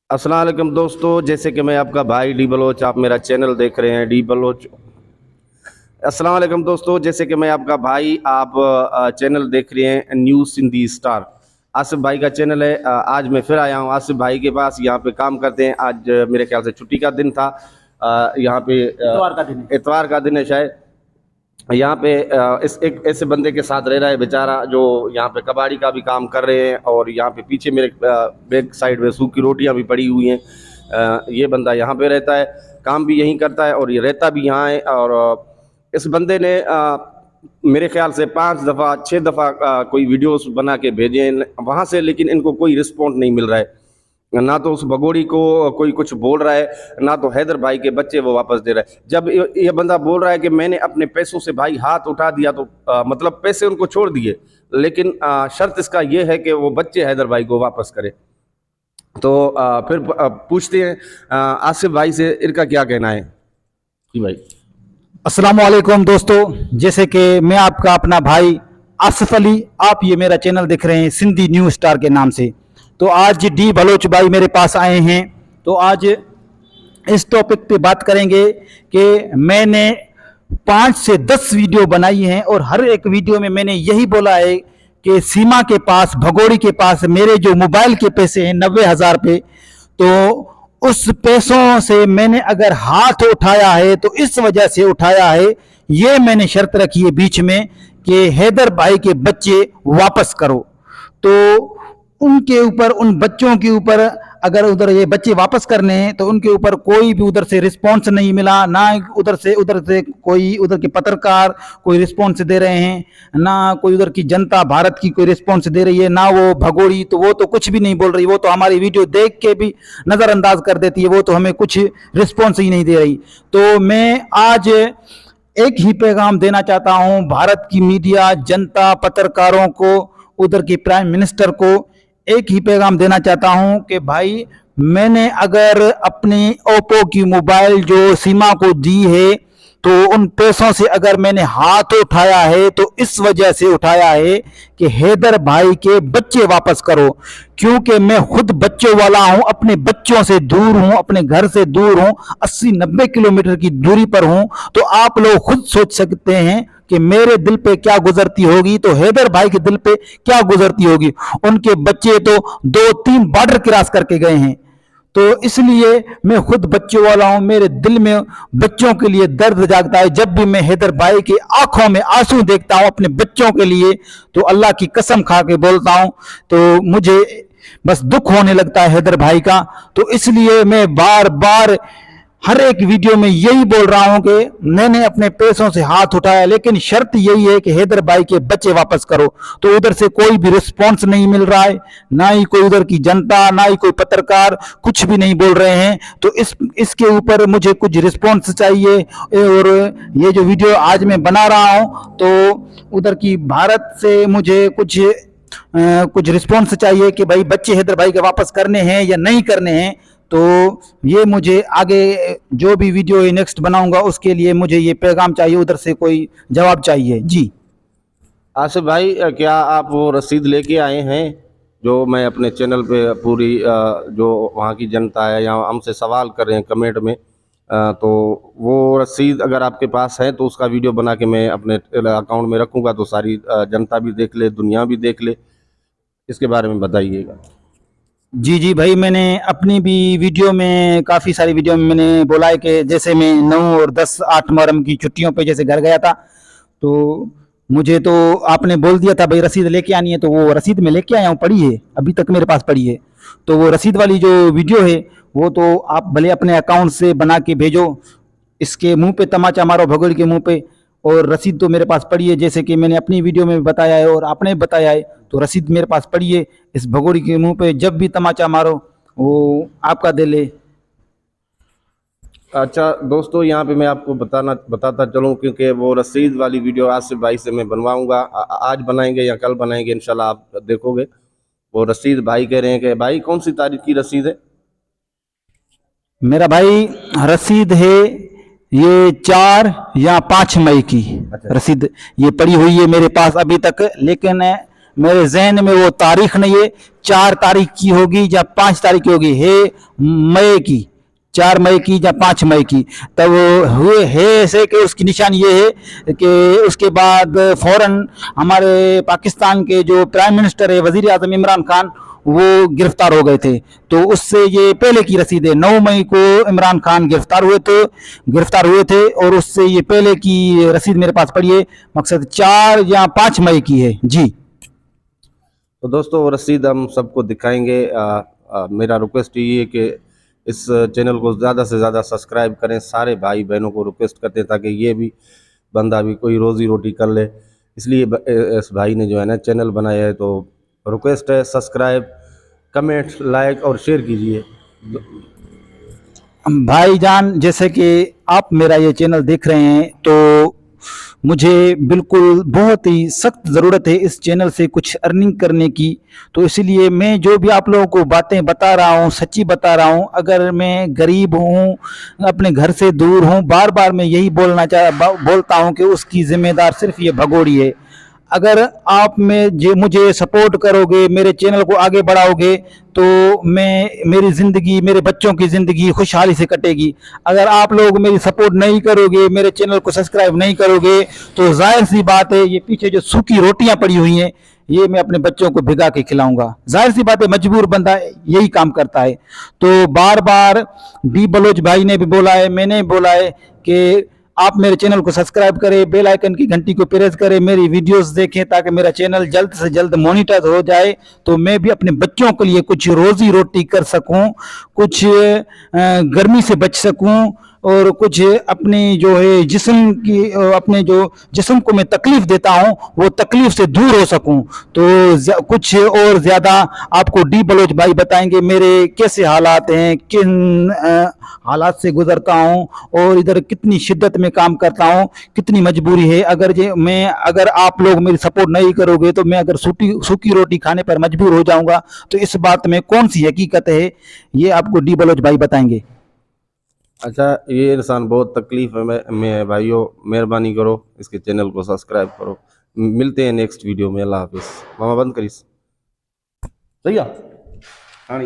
अस्सलाम वालेकुम दोस्तों, जैसे कि मैं आपका भाई डी बलोच, आप मेरा चैनल देख रहे हैं डी बलोच। अस्सलाम वालेकुम दोस्तों, जैसे कि मैं आपका भाई, आप चैनल देख रहे हैं न्यूज़ सिंधी स्टार। आसिफ भाई का चैनल है। आज मैं फिर आया हूँ आसिफ भाई के पास, यहाँ पे काम करते हैं। आज मेरे ख्याल से छुट्टी का दिन था। यहाँ पे इतवार का दिन है शायद। यहाँ पे इस एक ऐसे बंदे के साथ रह रहा है बेचारा, जो यहाँ पे कबाड़ी का भी काम कर रहे हैं, और यहाँ पे पीछे मेरे बैक साइड में सूखी रोटियाँ भी पड़ी हुई हैं। ये बंदा यहाँ पे रहता है, काम भी यहीं करता है और ये रहता भी यहाँ है। और इस बंदे ने मेरे ख्याल से 5 दफ़ा 6 दफ़ा कोई वीडियोस बना के भेजे हैं वहाँ से, लेकिन इनको कोई रिस्पॉन्स नहीं मिल रहा है। ना तो उस भगोड़ी को कोई कुछ बोल रहा है, ना तो हैदर भाई के बच्चे वो वापस दे रहा है। जब ये बंदा बोल रहा है कि मैंने अपने पैसों से भाई हाथ उठा दिया, तो मतलब पैसे उनको छोड़ दिए, लेकिन शर्त इसका ये है कि वो बच्चे हैदर भाई को वापस करे। तो फिर पूछते हैं आसिफ भाई से, इनका क्या कहना है। जी भाई। अस्सलाम वालेकुम दोस्तों, जैसे कि मैं आपका अपना भाई आसिफ अली, आप ये मेरा चैनल देख रहे हैं सिंधी न्यू स्टार के नाम से। तो आज डी बलोच भाई मेरे पास आए हैं, तो आज इस टॉपिक पे बात करेंगे कि मैंने 5 से 10 वीडियो बनाई हैं और हर एक वीडियो में मैंने यही बोला है कि सीमा के पास, भगोड़ी के पास मेरे जो मोबाइल के पैसे हैं 90,000 पे, तो उस पैसों से मैंने अगर हाथ उठाया है तो इस वजह से उठाया है, ये मैंने शर्त रखी है बीच में कि हैदर भाई के बच्चे वापस करो। तो उनके ऊपर, उन बच्चों के ऊपर, अगर उधर ये बच्चे वापस करने हैं तो उनके ऊपर कोई भी उधर से रिस्पॉन्स नहीं मिला, ना उधर से कोई, उधर के पत्रकार कोई रिस्पॉन्स दे रहे हैं, ना कोई उधर की जनता भारत की कोई रिस्पॉन्स दे रही है, ना वो भगोड़ी, तो वो तो कुछ भी नहीं बोल रही, वो तो हमारी वीडियो देख के भी नज़रअंदाज कर देती है, वो तो हमें कुछ रिस्पॉन्स ही नहीं दे रही। तो मैं आज एक ही पैगाम देना चाहता हूं भारत की मीडिया, जनता, पत्रकारों को, उधर के प्राइम मिनिस्टर को एक ही पैगाम देना चाहता हूं कि भाई, मैंने अगर अपनी ओप्पो की मोबाइल जो सीमा को दी है, तो उन पैसों से अगर मैंने हाथ उठाया है तो इस वजह से उठाया है कि हैदर भाई के बच्चे वापस करो, क्योंकि मैं खुद बच्चों वाला हूं, अपने बच्चों से दूर हूं, अपने घर से दूर हूं, 80-90 किलोमीटर की दूरी पर हूं। तो आप लोग खुद सोच सकते हैं कि मेरे दिल पे क्या गुजरती होगी, तो हैदर भाई के दिल पे क्या गुजरती होगी। उनके बच्चे तो 2-3 बॉर्डर क्रॉस करके गए हैं। तो इसलिए मैं खुद बच्चों वाला हूं, मेरे दिल में बच्चों के लिए दर्द जागता है। जब भी मैं हैदर भाई की आंखों में आंसू देखता हूं अपने बच्चों के लिए, तो अल्लाह की कसम खा के बोलता हूं, तो मुझे बस दुख होने लगता है हैदर भाई का। तो इसलिए मैं बार बार हर एक वीडियो में यही बोल रहा हूं कि मैंने अपने पैसों से हाथ उठाया, लेकिन शर्त यही है कि हैदर भाई के बच्चे वापस करो। तो उधर से कोई भी रिस्पॉन्स नहीं मिल रहा है, ना ही कोई उधर की जनता, ना ही कोई पत्रकार कुछ भी नहीं बोल रहे हैं। तो इसके ऊपर मुझे कुछ रिस्पॉन्स चाहिए। और ये जो वीडियो आज मैं बना रहा हूं, तो उधर की भारत से मुझे कुछ रिस्पॉन्स चाहिए कि भाई बच्चे हैदर भाई के वापस करने हैं या नहीं करने हैं। तो ये मुझे आगे जो भी वीडियो नेक्स्ट बनाऊंगा उसके लिए मुझे ये पैगाम चाहिए, उधर से कोई जवाब चाहिए। जी आसिफ भाई, क्या आप वो रसीद लेके आए हैं जो मैं अपने चैनल पे पूरी जो वहाँ की जनता है या हमसे सवाल कर रहे हैं कमेंट में, तो वो रसीद अगर आपके पास है तो उसका वीडियो बना के मैं अपने अकाउंट में रखूँगा, तो सारी जनता भी देख ले, दुनिया भी देख ले। इसके बारे में बताइएगा। जी भाई, मैंने अपनी भी वीडियो में, काफ़ी सारी वीडियो में मैंने बोला है कि जैसे मैं 9 और 10, 8 मुहर्रम की छुट्टियों पे जैसे घर गया था, तो मुझे तो आपने बोल दिया था भाई रसीद लेके आनी है, तो वो रसीद मैं लेके आया हूँ, पड़ी है, अभी तक मेरे पास पड़ी है। तो वो रसीद वाली जो वीडियो है वो तो आप भले अपने अकाउंट से बना के भेजो, इसके मुंह पे तमाचा मारो, भगोड़ के मुंह पे। और रसीद तो मेरे पास पड़ी है, जैसे कि मैंने अपनी वीडियो में बताया है और आपने बताया है, तो रसीद मेरे पास पड़ी है। इस भगोड़ी के मुंह पे जब भी तमाचा मारो वो आपका दिल है। अच्छा दोस्तों, यहाँ पे मैं आपको बताता चलूँ, क्योंकि वो रसीद वाली वीडियो आसिफ भाई से मैं बनवाऊँगा। आज बनाएंगे या कल बनाएंगे, इंशाल्लाह आप देखोगे। वो रसीद भाई कह रहे हैं कि भाई कौन सी तारीख की रसीद है? मेरा भाई रसीद है ये 4 या 5 मई की। अच्छा। रसीद ये पड़ी हुई है मेरे पास अभी तक, लेकिन मेरे जहन में वो तारीख नहीं है, 4 तारीख की होगी या 5 तारीख की होगी, है मई की, 4 मई की या 5 मई की। तब हुए है ऐसे कि उसकी निशान ये है कि उसके बाद फौरन हमारे पाकिस्तान के जो प्राइम मिनिस्टर है, वजीर आजम इमरान खान, वो गिरफ्तार हो गए थे। तो उससे ये पहले की रसीद है, 9 मई को इमरान खान गिरफ्तार हुए थे और उससे ये पहले की रसीद मेरे पास पड़ी है, मकसद 4 या 5 मई की है जी। तो दोस्तों वो रसीद हम सबको दिखाएंगे। मेरा रिक्वेस्ट ये है कि इस चैनल को ज़्यादा से ज़्यादा सब्सक्राइब करें। सारे भाई बहनों को रिक्वेस्ट करते हैं ताकि ये भी बंदा भी कोई रोज़ी रोटी कर ले, इसलिए इस भाई ने जो है ना चैनल बनाया है। तो रिक्वेस्ट है, सब्सक्राइब, कमेंट, लाइक और शेयर कीजिए। भाईजान, जैसे कि आप मेरा ये चैनल देख रहे हैं, तो मुझे बिल्कुल बहुत ही सख्त ज़रूरत है इस चैनल से कुछ अर्निंग करने की। तो इसलिए मैं जो भी आप लोगों को बातें बता रहा हूँ, सच्ची बता रहा हूँ। अगर मैं गरीब हूँ, अपने घर से दूर हूँ, बार बार मैं यही बोलता हूँ कि उसकी जिम्मेदार सिर्फ ये भगोड़ी है। अगर आप मुझे सपोर्ट करोगे, मेरे चैनल को आगे बढ़ाओगे, तो मेरी ज़िंदगी, मेरे बच्चों की ज़िंदगी खुशहाली से कटेगी। अगर आप लोग मेरी सपोर्ट नहीं करोगे, मेरे चैनल को सब्सक्राइब नहीं करोगे, तो जाहिर सी बात है ये पीछे जो सूखी रोटियां पड़ी हुई हैं, ये मैं अपने बच्चों को भिगा के खिलाऊंगा। जाहिर सी बात है, मजबूर बंदा यही काम करता है। तो बार बार डी बलोच भाई ने भी बोला है, मैंने भी बोला है कि आप मेरे चैनल को सब्सक्राइब करें, बेल आइकन की घंटी को प्रेस करें, मेरी वीडियोस देखें, ताकि मेरा चैनल जल्द से जल्द मोनिटाइज हो जाए, तो मैं भी अपने बच्चों के लिए कुछ रोजी रोटी कर सकूं, कुछ गर्मी से बच सकूं, और कुछ अपनी जो है अपने जो जिस्म को मैं तकलीफ देता हूं, वो तकलीफ से दूर हो सकूं। तो कुछ और ज्यादा आपको डी बलोच भाई बताएंगे मेरे कैसे हालात हैं, किन हालात से गुजरता हूं, और इधर कितनी शिद्दत में काम करता हूं, कितनी मजबूरी है। अगर आप लोग मेरी सपोर्ट नहीं करोगे, तो मैं अगर सूखी रोटी खाने पर मजबूर हो जाऊंगा, तो इस बात में कौन सी हकीकत है, ये आपको डी बलोच भाई बताएंगे। अच्छा, ये इंसान बहुत तकलीफ में है भाइयों, मेहरबानी करो इसके चैनल को सब्सक्राइब करो। मिलते हैं नेक्स्ट वीडियो में। अल्लाह हाफिज़। मामा बंद करिस। सही है। हाँ,